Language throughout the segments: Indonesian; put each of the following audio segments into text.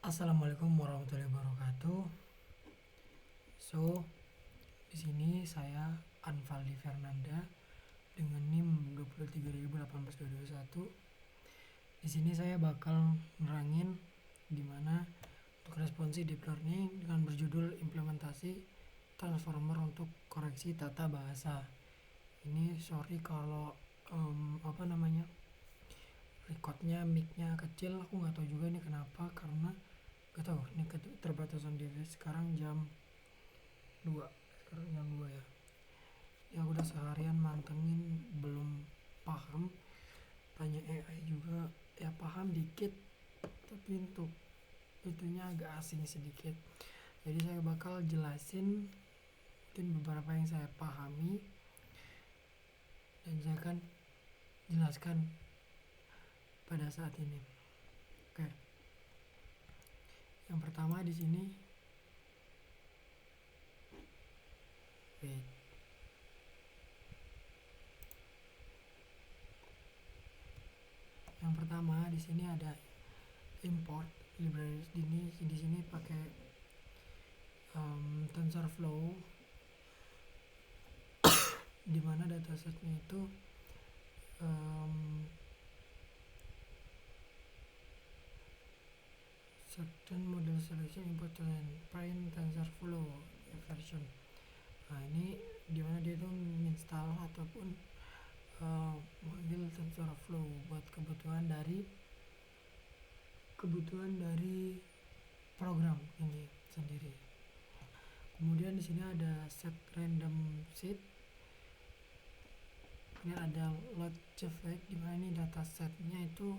Assalamualaikum warahmatullahi wabarakatuh. Di sini saya Anvaldi Fernanda dengan NIM 23.018.221. Di sini saya bakal nerangin gimana untuk responsi deep learning dengan berjudul implementasi transformer untuk koreksi tata bahasa. Ini sorry kalau recordnya mic-nya kecil, aku nggak tahu juga ini kenapa, karena gak tahu ini keterbatasan device. Sekarang jam 2 ya. Ya udah seharian mantengin belum paham, tanya AI juga ya paham dikit, tapi untuk itunya agak asing sedikit. Jadi saya bakal jelasin mungkin beberapa yang saya pahami dan saya akan jelaskan pada saat ini. Oke. Yang pertama di sini Yang pertama di sini ada import libraries. Di sini pakai TensorFlow, di mana datasetnya itu certain model selection import print TensorFlow version. Nah ini dimana dia tuh install ataupun model TensorFlow buat kebutuhan dari program ini sendiri. Kemudian di sini ada set random seed. Ini ada load JavaScript, di mana ini datasetnya itu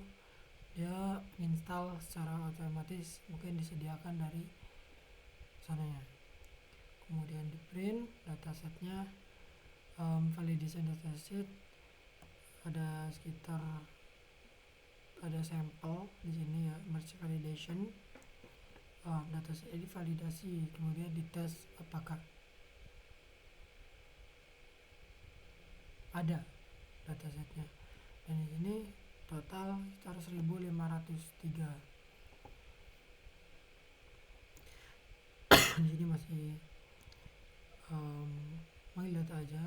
dia install secara otomatis, mungkin disediakan dari sananya. Kemudian di print datasetnya, validation dataset ada sampel di sini ya, merge validation. Dataset ini validasi, kemudian dites apakah ada datasetnya. Dan ini total sekitar 1503. Di sini masih manggil data aja.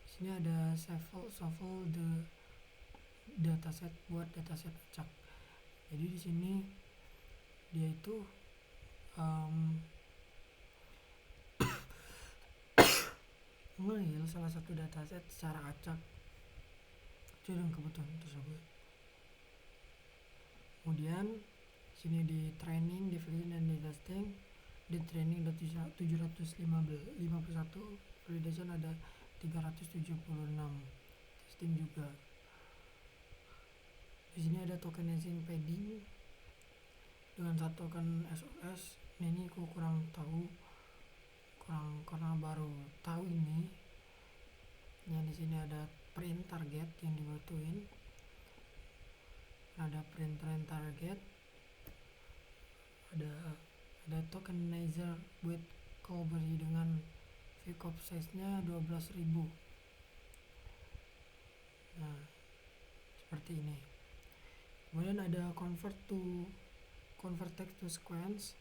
Di sini ada shuffle the dataset buat dataset acak. Jadi di sini dia itu mengambil salah satu dataset secara acak dengan kebutuhan tersebut. Kemudian sini di training, definition, dan di testing. Di training ada 751, validation ada 376, testing juga. Di sini ada tokenizing padding dengan 1 token SOS. Ini aku kurang karena baru tahu ini. Yang di sini ada print target yang dibutuhin. Ada print target. Ada tokenizer buat coverage dengan VCOP size-nya 12.000. Nah, seperti ini. Kemudian ada convert text to sequence.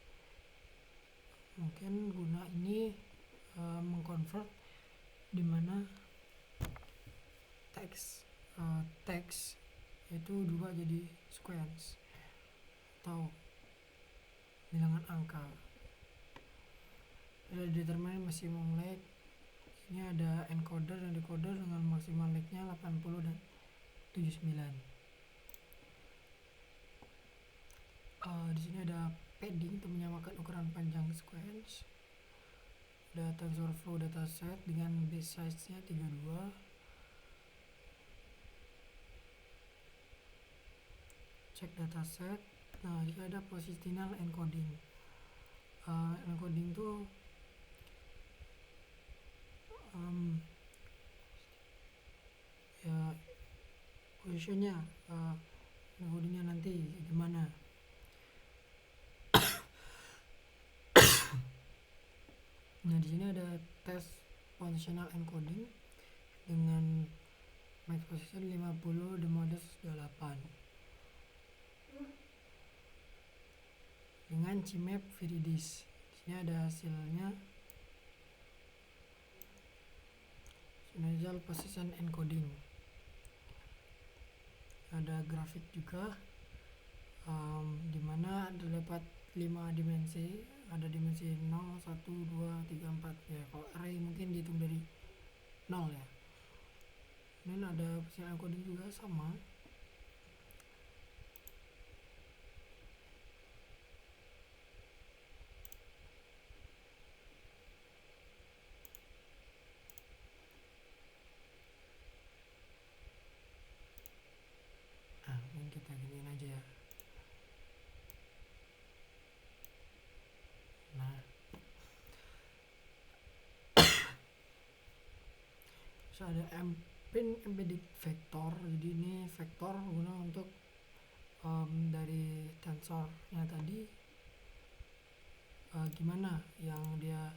Mungkin guna ini mengconvert di mana teks itu berubah jadi sequence atau bilangan angka. Ada determine maximum lag. Ini ada encoder dan decoder dengan maksimal lag-nya 80 dan 79. Di sini ada padding untuk menyamakan ukuran panjang sequence. Ada TensorFlow dataset dengan base size-nya 32. Cek dataset. Nah, jika ada positional encoding. Encoding tuh ya positionnya, encodingnya nanti gimana. Nah, di sini ada tes positional encoding dengan max position 50, the modus 28. dengan CMap Viridis. Di sini ada hasilnya. Initial Position Encoding. Ada grafik juga, dimana terdapat 5 dimensi. Ada dimensi 0, 1, 2, 3, 4 ya. Kalau array mungkin dihitung dari 0 ya. Kemudian ada position encoding juga sama. Mungkin kita giniin aja ya. Nah, terus ada embedded vector. Jadi ini vektor guna untuk dari tensornya tadi, gimana yang dia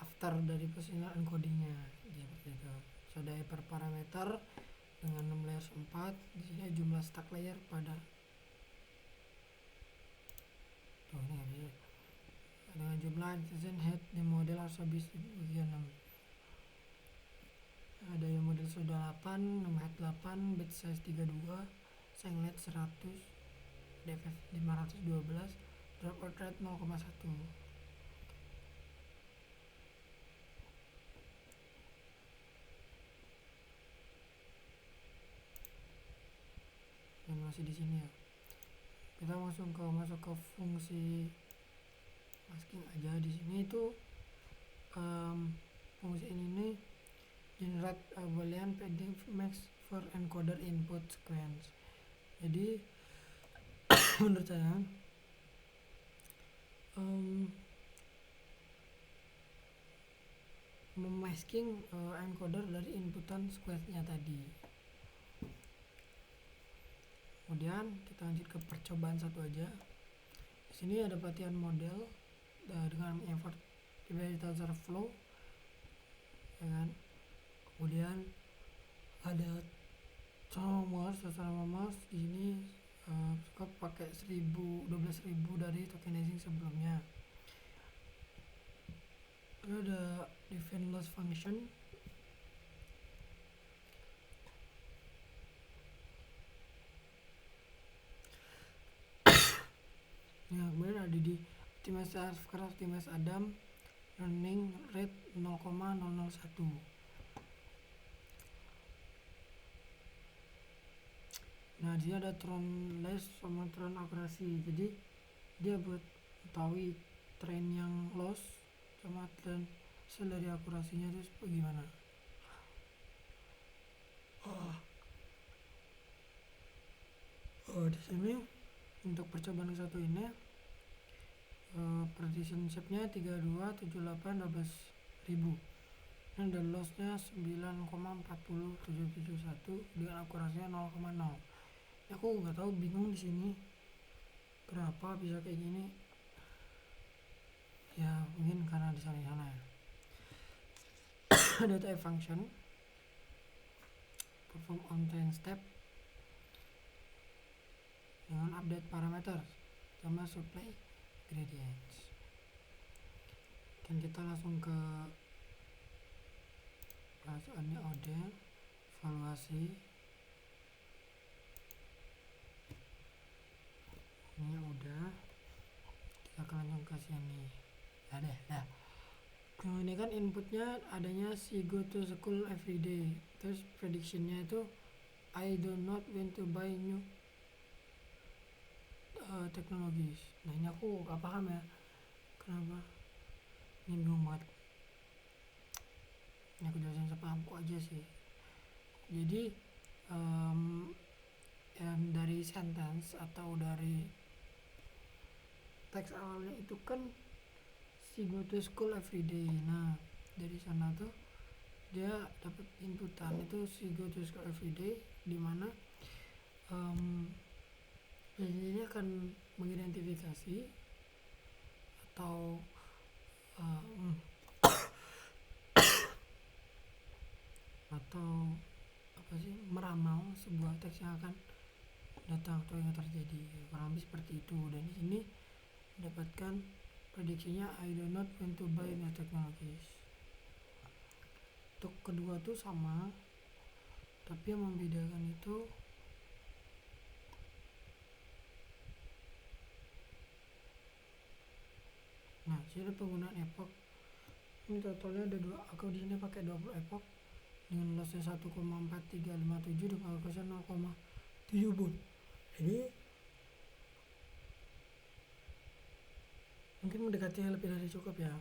after dari positional encodingnya seperti itu. Terus ada hyperparameter dengan 6 layers 4. Di sini jumlah stack layer pada ini dengan jumlah instance head di model harus habis bagian 6. Ada yang model sudah 8, 6 head 8, bit size 32, singlet 100, DFF 512, dropout rate 0,1. Dan masih di sini ya. Kita masuk ke fungsi masking aja. Di sini itu fungsi ini generate a boolean padding max for encoder input sequence. Jadi menurut saya memasking encoder dari inputan sequence-nya tadi. Kemudian kita lanjut ke percobaan satu aja. Di sini ada pelatihan model dengan import dari TensorFlow, ya kan? Kemudian ada Transformers di sini suka pakai 12.000 dari tokenizing sebelumnya. Ada define loss function. Ya, kemudian ada di optimize Adam running rate 0,001. Nah, dia ada tron less sama tron akurasi. Jadi dia buat mengetahui tren yang loss sama tren dari akurasinya itu bagaimana. Di sini untuk percobaan satu ini precision shape-nya 3278 12.000. Ini ada loss-nya 9,40771 dengan akurasinya 0,0. Aku nggak tahu, bingung di sini kenapa bisa kayak gini. Ya mungkin karena di sana ya. Ada type function perform on time step dengan update parameter sama supply gradients. Dan kita langsung ke perasaannya evaluasi. Ini udah, kita akan langsung ke sini. Nah, ini kan inputnya adanya si go to school everyday. Terus predictionnya itu I do not want to buy new technologies. Nah, ini aku gak paham ya kenapa, ini bingung banget. Ini aku jelasin sepahamku aja sih. Jadi dari sentence atau dari teks awalnya itu kan si go to school everyday. Nah, dari sana tuh dia dapat inputan itu si go to school everyday, di mana ini akan mengidentifikasi atau meramal sebuah teks yang akan datang atau yang terjadi, kurang lebih seperti itu. Dan di sini mendapatkan prediksinya I do not want to buy new technologies. Untuk kedua tuh sama, tapi yang membedakan itu nah sini penggunaan epoch. Ini totalnya ada aku di sini pakai 20 epoch dengan lossnya 1,4357 dengan alokasi 0,7 bun. Jadi mungkin mendekati lebih dari cukup ya,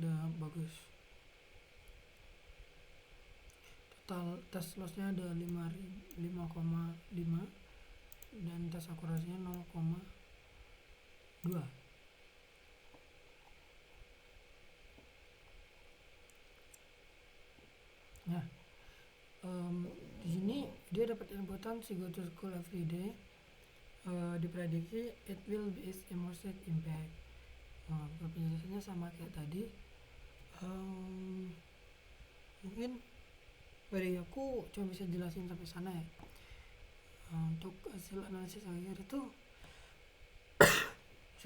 udah bagus. Total tes lossnya ada 5,5 dan tes akurasinya 0,2. Nah, di sini dia dapat inputan si go to school every day. Diprediksi it will be its immersive impact. Penjelasannya sama kayak tadi. Mungkin dari aku cuma bisa jelasin sampai sana ya. Untuk hasil analisis akhir itu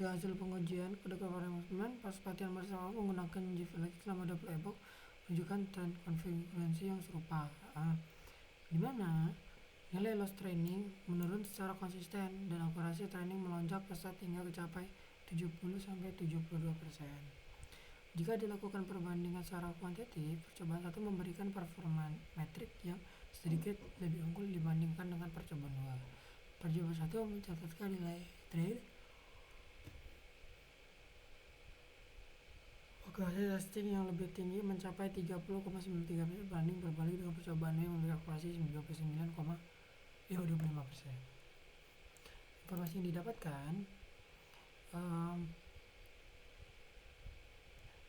hasil pengujian kode keprogramman pas latihan bersama menggunakan JVLX selama 20 epoch menunjukkan tren konfigurasi yang serupa, di mana nilai loss training menurun secara konsisten dan akurasi training melonjak pesat hingga mencapai 70-72%. Jika dilakukan perbandingan secara kuantitatif, percobaan satu memberikan performa metrik yang sedikit lebih unggul dibandingkan dengan percobaan 2. Percobaan satu mencatatkan nilai trade akurasi testing yang lebih tinggi mencapai 30,93% berbanding dengan percobaan yang memiliki akurasi 99,25%. Informasi yang didapatkan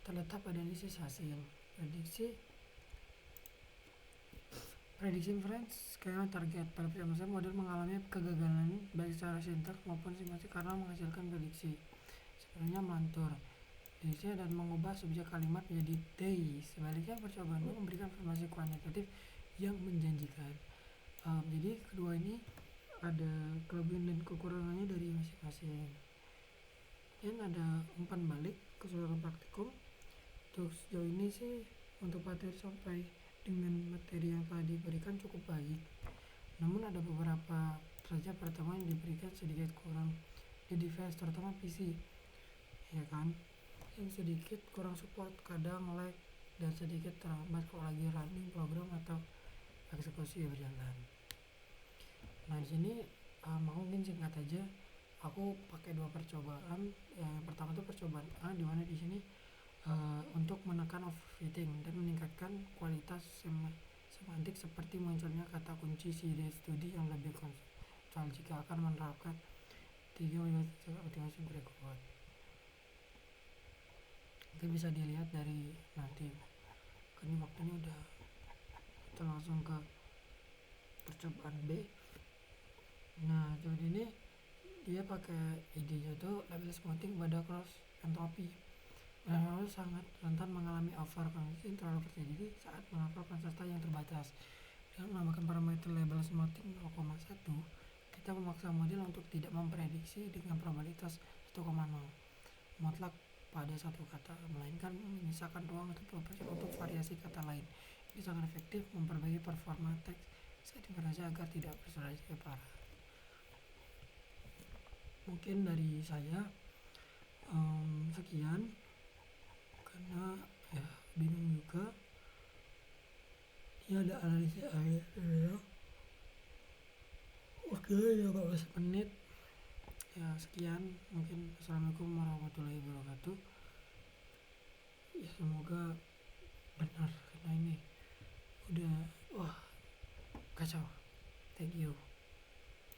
terletak pada analisis hasil. Prediksi inference karena target pada percobaan model mengalami kegagalan baik secara sintaks maupun semantik karena menghasilkan prediksi sebenarnya melantur dan mengubah subjek kalimat menjadi they. Sebaliknya percobaan memberikan informasi kuantitatif yang menjanjikan. Jadi kedua ini ada kelebihan dan kekurangannya dari masing-masing. Dan ada umpan balik keseluruhan praktikum. Untuk sejauh ini sih untuk materi sampai dengan materi yang telah diberikan cukup baik. Namun ada beberapa saja pertemuan yang diberikan sedikit kurang di device terutama PC, ya kan? Yang sedikit kurang support, kadang lag dan sedikit terlambat kalau lagi running program atau eksekusi berjalan. Nah di sini mungkin singkat aja, aku pakai 2 percobaan. Yang pertama itu percobaan A, di mana di sini untuk menekan overfitting dan meningkatkan kualitas semantik seperti munculnya kata kunci series studi yang lebih konseptual jika akan menerapkan 3 optimasi berikut. Itu bisa dilihat dari nanti, karena waktunya udah. Kita langsung ke percobaan B. Nah jadi ini dia pakai idenya tuh label smoothing pada cross entropy. Lalu sangat rentan mengalami overconsumption terlalu terjadi saat melakukan konsentrasi yang terbatas. Dengan menambahkan parameter label smoothing 0,1, kita memaksa model untuk tidak memprediksi dengan probabilitas 1,0 mutlak pada satu kata, melainkan menyisakan ruang untuk variasi kata lain. Ini sangat efektif memperbaiki performa teks saat informasi agar tidak bersaudara parah. Mungkin dari saya sekian, karena ya bingung juga. Ini ada analisis akhir ya. Oke, ya 15 menit. Ya sekian, mungkin assalamualaikum warahmatullahi wabarakatuh. Ya semoga benar, karena ini udah kacau. Thank you.